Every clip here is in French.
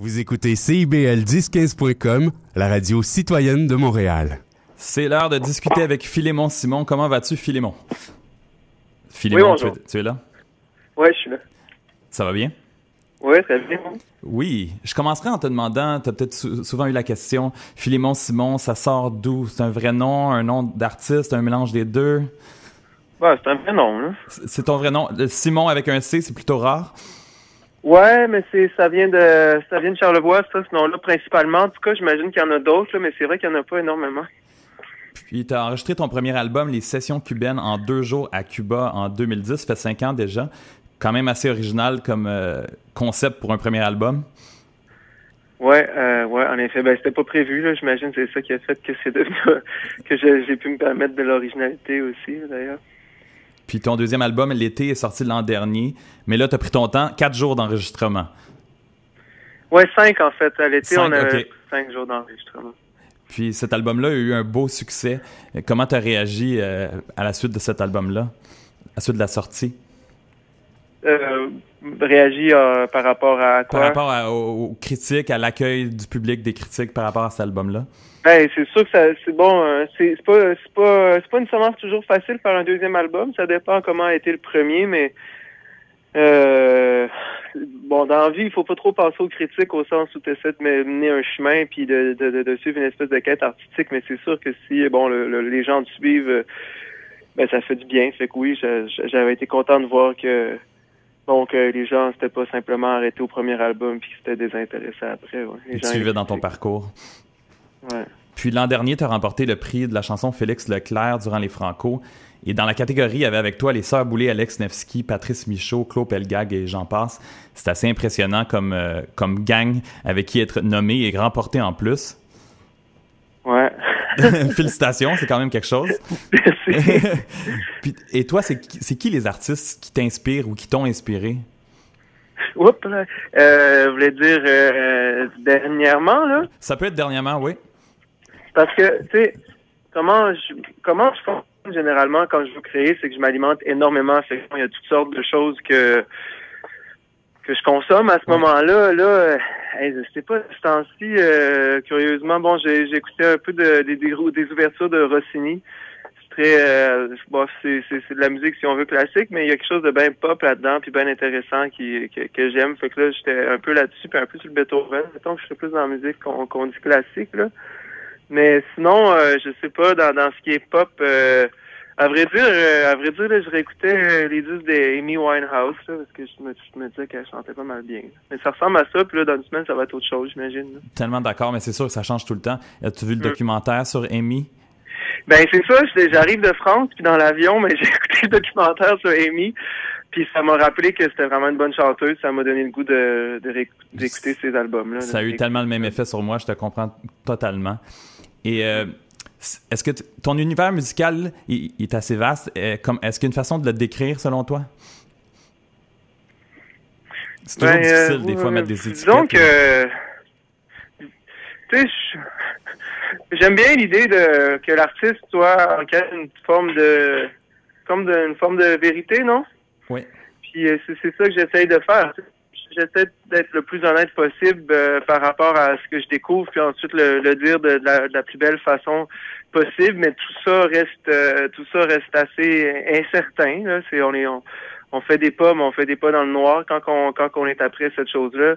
Vous écoutez CIBL 1015.com, la radio citoyenne de Montréal. C'est l'heure de discuter avec Philémon Simon. Comment vas-tu, Philémon? Philémon, oui, tu es là? Oui, je suis là. Ça va bien? Oui, très bien. Oui. Je commencerai en te demandant, tu as peut-être souvent eu la question, Philémon Simon, ça sort d'où? C'est un vrai nom, un nom d'artiste, un mélange des deux? Bah, c'est un vrai nom, là. C'est ton vrai nom. Le Simon avec un C, c'est plutôt rare? Ouais, mais ça vient de Charlevoix, ça, ce nom-là, principalement. En tout cas, j'imagine qu'il y en a d'autres, là, mais c'est vrai qu'il n'y en a pas énormément. Puis tu as enregistré ton premier album, Les Sessions cubaines, en 2 jours à Cuba en 2010. Ça fait 5 ans déjà. Quand même assez original comme concept pour un premier album. Ouais, en effet. Ben, c'était pas prévu, là. J'imagine que c'est ça qui a fait que c'est devenu, que j'ai pu me permettre de l'originalité aussi, d'ailleurs. Puis ton deuxième album, L'été, est sorti l'an dernier. Mais là, tu as pris ton temps, 4 jours d'enregistrement. Ouais, 5 en fait. À l'été, 5, on a okay. 5 jours d'enregistrement. Puis cet album-là a eu un beau succès. Comment tu as réagi à la suite de cet album-là, à la suite de la sortie? Réagi par rapport à quoi? Par rapport aux critiques, à l'accueil du public des critiques par rapport à cet album-là? Ben, c'est sûr que c'est bon. C'est pas nécessairement toujours facile de faire un deuxième album. Ça dépend comment a été le premier, mais bon, dans la vie, il faut pas trop penser aux critiques au sens où tu essaies de mener un chemin puis de suivre une espèce de quête artistique. Mais c'est sûr que si les gens te suivent, ben ça fait du bien. Fait que oui, j'avais été content de voir que les gens s'étaient pas simplement arrêtés au premier album puis qu'ils s'étaient désintéressés après. Ouais. Et tu suivais dans ton parcours. Ouais. Puis l'an dernier, tu as remporté le prix de la chanson Félix Leclerc durant les Franco. Et dans la catégorie, il y avait avec toi les Sœurs Boulay, Alex Nevsky, Patrice Michaud, Claude Pelgag et j'en passe. C'est assez impressionnant comme gang avec qui être nommé et remporté en plus. Ouais. Félicitations, c'est quand même quelque chose. Merci. Puis, et toi, c'est qui les artistes qui t'inspirent ou qui t'ont inspiré? Oups, je voulais dire dernièrement, là. Ça peut être dernièrement, oui. Parce que, tu sais, comment je fonctionne généralement quand je veux créer, c'est que je m'alimente énormément. Fait qu'il y a toutes sortes de choses que je consomme à ce moment-là. Là, c'est pas ce temps-ci, curieusement. Bon, j'ai écouté un peu des ouvertures de Rossini. C'est de la musique, si on veut, classique, mais il y a quelque chose de bien pop là-dedans, puis bien intéressant que j'aime. Fait que là, j'étais un peu là-dessus, puis un peu sur le Beethoven. Mettons que je suis plus dans la musique qu'on dit classique, là. Mais sinon, je sais pas, dans ce qui est pop, à vrai dire, là, je réécoutais les disques d'Amy Winehouse, là, parce que je me disais qu'elle chantait pas mal bien. Mais ça ressemble à ça, puis là, dans une semaine, ça va être autre chose, j'imagine. Là. Tellement d'accord, mais c'est sûr que ça change tout le temps. As-tu vu le documentaire sur Amy? Ben, c'est ça, j'arrive de France, puis dans l'avion, mais j'ai écouté le documentaire sur Amy, puis ça m'a rappelé que c'était vraiment une bonne chanteuse, ça m'a donné le goût d'écouter ses albums-là. Ça a eu tellement le même effet sur moi, je te comprends totalement. Et est-ce que ton univers musical il est assez vaste? Est-ce qu'il y a une façon de le décrire selon toi? C'est toujours difficile des fois de mettre des étiquettes. Disons que, tu sais, j'aime bien l'idée que l'artiste soit en une forme de vérité, non? Oui. Puis c'est ça que j'essaye de faire. J'essaie d'être le plus honnête possible par rapport à ce que je découvre, puis ensuite le dire de la plus belle façon possible. Mais tout ça reste assez incertain. Là. On fait des pas, mais on fait des pas dans le noir quand on est après cette chose-là.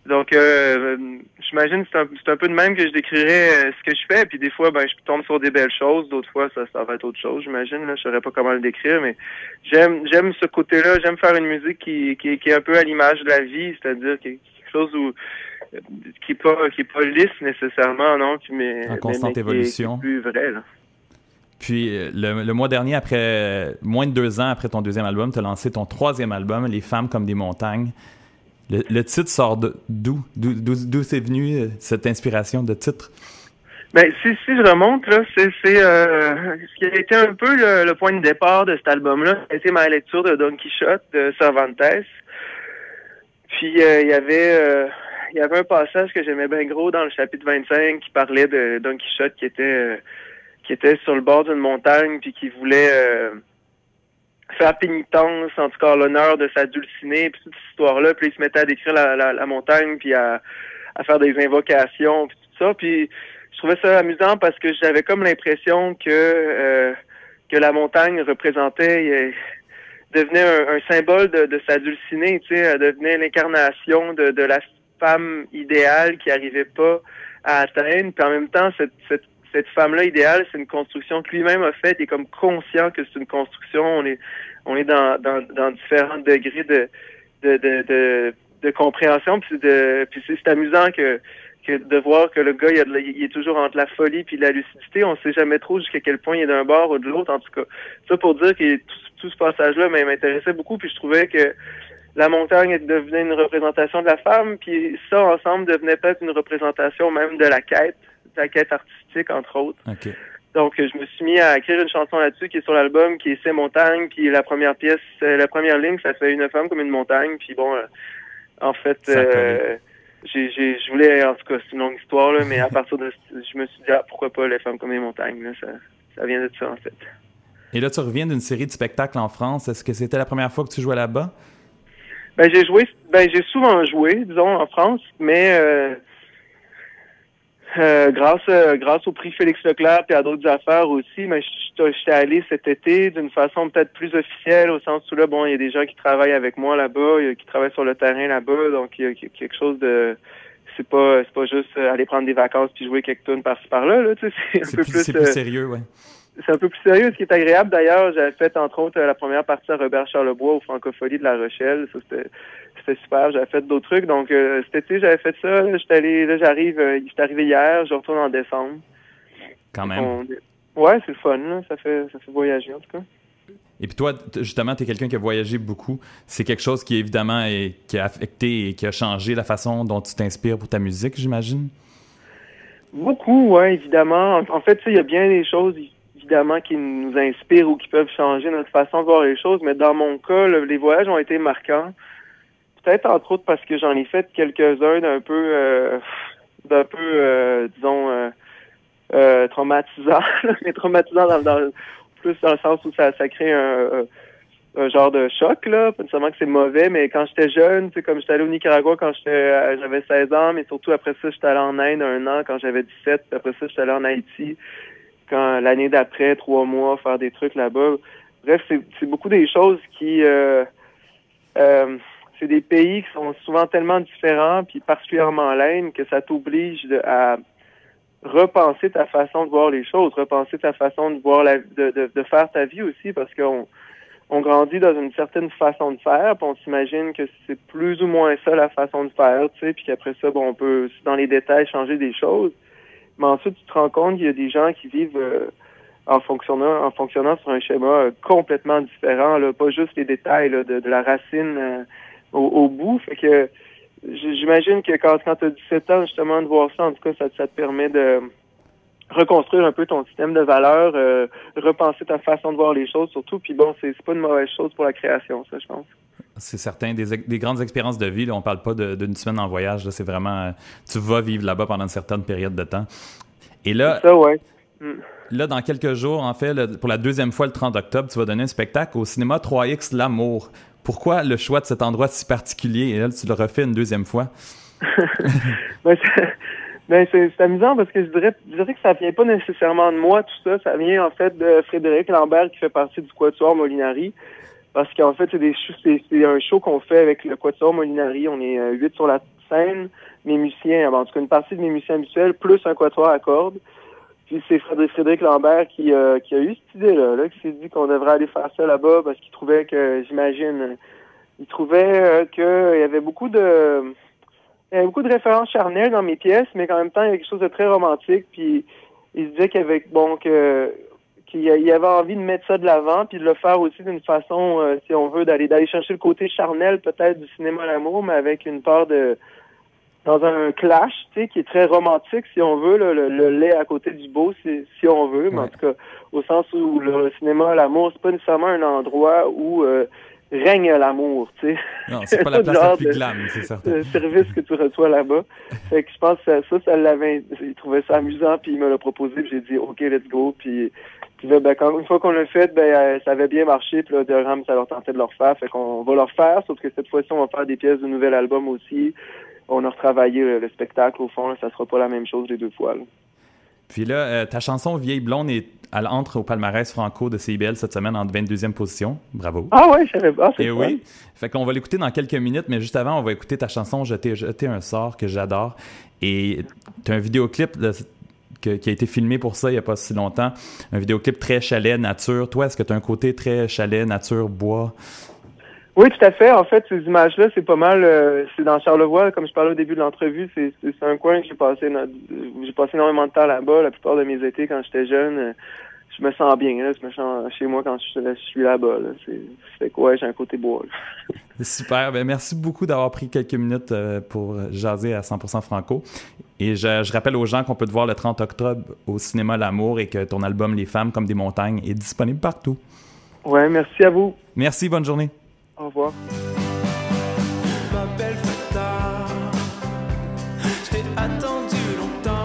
Donc, j'imagine que c'est un peu de même que je décrirais ce que je fais. Puis des fois, ben, je tombe sur des belles choses. D'autres fois, ça va être autre chose, j'imagine. Là, je saurais pas comment le décrire, mais j'aime ce côté-là. J'aime faire une musique qui est un peu à l'image de la vie, c'est-à-dire quelque chose qui est pas lisse nécessairement, non, en constante évolution. Qui est plus vrai, là. Puis le mois dernier, après moins de 2 ans après ton deuxième album, tu as lancé ton troisième album, Les Femmes comme des montagnes. Le titre sort d'où c'est venu cette inspiration de titre? Ben si je remonte là, c'est ce qui a été un peu le point de départ de cet album-là, c'était ma lecture de Don Quichotte de Cervantes. Puis il y avait un passage que j'aimais bien gros dans le chapitre 25 qui parlait de Don Quichotte qui était sur le bord d'une montagne puis qui voulait faire pénitence, en tout cas l'honneur de sa dulcinée, puis toute cette histoire-là, puis il se mettait à décrire la montagne, puis à à faire des invocations, puis tout ça. Puis je trouvais ça amusant parce que j'avais comme l'impression que la montagne représentait, devenait un symbole de sa dulcinée, tu sais, elle devenait l'incarnation de la femme idéale qui arrivait pas à atteindre. Puis en même temps, cette femme-là idéale, c'est une construction que lui-même a faite. Il est comme conscient que c'est une construction. On est dans différents degrés de compréhension. Puis c'est amusant que de voir que le gars, il est toujours entre la folie puis la lucidité. On sait jamais trop jusqu'à quel point il est d'un bord ou de l'autre. En tout cas, ça pour dire que tout ce passage-là m'intéressait beaucoup. Puis je trouvais que la montagne devenait une représentation de la femme. Puis ça, ensemble, devenait peut-être une représentation même de la quête artistique, entre autres. Okay. Donc, je me suis mis à écrire une chanson là-dessus qui est sur l'album, qui est Ces montagnes. Puis la première pièce, la première ligne, ça fait une femme comme une montagne. Puis bon, en fait... je voulais, en tout cas, c'est une longue histoire, là, mais à partir de, je me suis dit, pourquoi pas les femmes comme les montagnes, là, ça vient de ça, en fait. Et là, tu reviens d'une série de spectacles en France. Est-ce que c'était la première fois que tu jouais là-bas? J'ai souvent joué, disons, en France, mais grâce au prix Félix Leclerc et à d'autres affaires aussi, mais j'étais allé cet été d'une façon peut-être plus officielle, au sens où là, bon, il y a des gens qui travaillent avec moi là-bas, qui travaillent sur le terrain là-bas, donc il y a quelque chose de... C'est pas juste aller prendre des vacances puis jouer quelques tunes par-ci par-là, là, tu sais, c'est plus sérieux, ouais. C'est un peu plus sérieux, ce qui est agréable d'ailleurs. J'avais fait entre autres la première partie à Robert Charlebois au Francophonie de La Rochelle. Ça, c'était super. J'avais fait d'autres trucs. Donc cet été, j'avais fait ça. Là, j'arrive hier, je retourne en décembre. Quand même. Ouais, c'est le fun, là. Ça fait voyager en tout cas. Et puis toi, justement, tu es quelqu'un qui a voyagé beaucoup. C'est quelque chose qui évidemment qui a affecté et qui a changé la façon dont tu t'inspires pour ta musique, j'imagine? Beaucoup, ouais, évidemment. En fait, il y a bien des choses évidemment qui nous inspirent ou qui peuvent changer notre façon de voir les choses, mais dans mon cas, les voyages ont été marquants. Peut-être entre autres parce que j'en ai fait quelques-uns d'un peu disons traumatisants, mais traumatisants plus dans le sens où ça crée un genre de choc, là. Pas nécessairement que c'est mauvais, mais quand j'étais jeune, tu sais, comme j'étais allé au Nicaragua quand j'avais 16 ans, mais surtout après ça, j'étais allé en Inde 1 an quand j'avais 17, puis après ça, j'étais allé en Haïti quand l'année d'après, 3 mois, faire des trucs là-bas. Bref, c'est beaucoup des choses qui c'est des pays qui sont souvent tellement différents, puis particulièrement l'Inde, que ça t'oblige à repenser ta façon de voir les choses, repenser ta façon de voir de faire ta vie aussi, parce qu'on grandit dans une certaine façon de faire, puis on s'imagine que c'est plus ou moins ça la façon de faire, tu sais, puis qu'après ça, bon, on peut, dans les détails, changer des choses. Mais ensuite, tu te rends compte qu'il y a des gens qui vivent en fonctionnant sur un schéma complètement différent, là, pas juste les détails là, de la racine au bout. Fait que j'imagine que quand tu as 17 ans, justement, de voir ça, en tout cas, ça te permet de reconstruire un peu ton système de valeurs, repenser ta façon de voir les choses, surtout. Puis bon, c'est pas une mauvaise chose pour la création, ça, je pense. C'est certain. Des grandes expériences de vie, là, on parle pas d'une semaine en voyage. Là, c'est vraiment... tu vas vivre là-bas pendant une certaine période de temps. Et là... C'est ça, ouais. Là, dans quelques jours, en fait, pour la deuxième fois, le 30 octobre, tu vas donner un spectacle au cinéma 3X L'Amour. Pourquoi le choix de cet endroit si particulier? Et là, tu le refais une deuxième fois. C'est amusant parce que je dirais que ça vient pas nécessairement de moi, tout ça. Ça vient, en fait, de Frédéric Lambert, qui fait partie du Quatuor Molinari. Parce qu'en fait, c'est un show qu'on fait avec le Quatuor Molinari. On est 8 sur la scène, mes musiciens, en tout cas une partie de mes musiciens habituels, plus un quatuor à cordes. Puis c'est Frédéric Lambert qui a eu cette idée-là, qui s'est dit qu'on devrait aller faire ça là-bas parce qu'il trouvait que, j'imagine, qu'il y avait beaucoup de références charnelles dans mes pièces, mais qu'en même temps, il y avait quelque chose de très romantique. Puis il se disait qu'il avait envie de mettre ça de l'avant, puis de le faire aussi d'une façon, si on veut, d'aller chercher le côté charnel peut-être du cinéma à l'amour, mais avec une part dans un clash, tu sais, qui est très romantique, si on veut, là, le lait à côté du beau, si on veut, mais en tout cas, au sens où le cinéma à l'amour, c'est pas nécessairement un endroit où règne l'amour, tu sais. Non, c'est pas la place la plus glam, c'est certain. Le service que tu reçois là-bas. Fait que je pense que ça l'avait, il trouvait ça amusant, puis il me l'a proposé, puis j'ai dit, OK, let's go, puis là, une fois qu'on l'a fait, ça avait bien marché, puis là, Durham, ça leur tentait de le refaire, fait qu'on va le refaire, sauf que cette fois-ci, on va faire des pièces du nouvel album aussi. on a retravaillé le spectacle au fond. Là, ça sera pas la même chose les 2 fois. Là. Puis là, ta chanson Vieille Blonde elle entre au palmarès franco de CIBL cette semaine en 22e position. Bravo. Ah ouais, je savais pas. Et oui. Fait qu'on va l'écouter dans quelques minutes, mais juste avant, on va écouter ta chanson Je t'ai jeté un sort que j'adore. Et tu as un vidéoclip qui a été filmé pour ça il n'y a pas si longtemps. Un vidéoclip très chalet, nature. Toi, est-ce que tu as un côté très chalet, nature, bois? Oui, tout à fait. En fait, ces images-là, c'est pas mal. C'est dans Charlevoix, comme je parlais au début de l'entrevue. C'est un coin que j'ai passé énormément de temps là-bas. La plupart de mes étés, quand j'étais jeune, je me sens bien. Là, je me sens chez moi quand je suis là-bas. Là. C'est quoi? J'ai un côté bois. Super. Ben, merci beaucoup d'avoir pris quelques minutes pour jaser à 100% Franco. Et je rappelle aux gens qu'on peut te voir le 30 octobre au cinéma L'Amour et que ton album Les Femmes comme des montagnes est disponible partout. Ouais, merci à vous. Merci, bonne journée. Au revoir. Ma belle Fata, je t'ai attendu longtemps.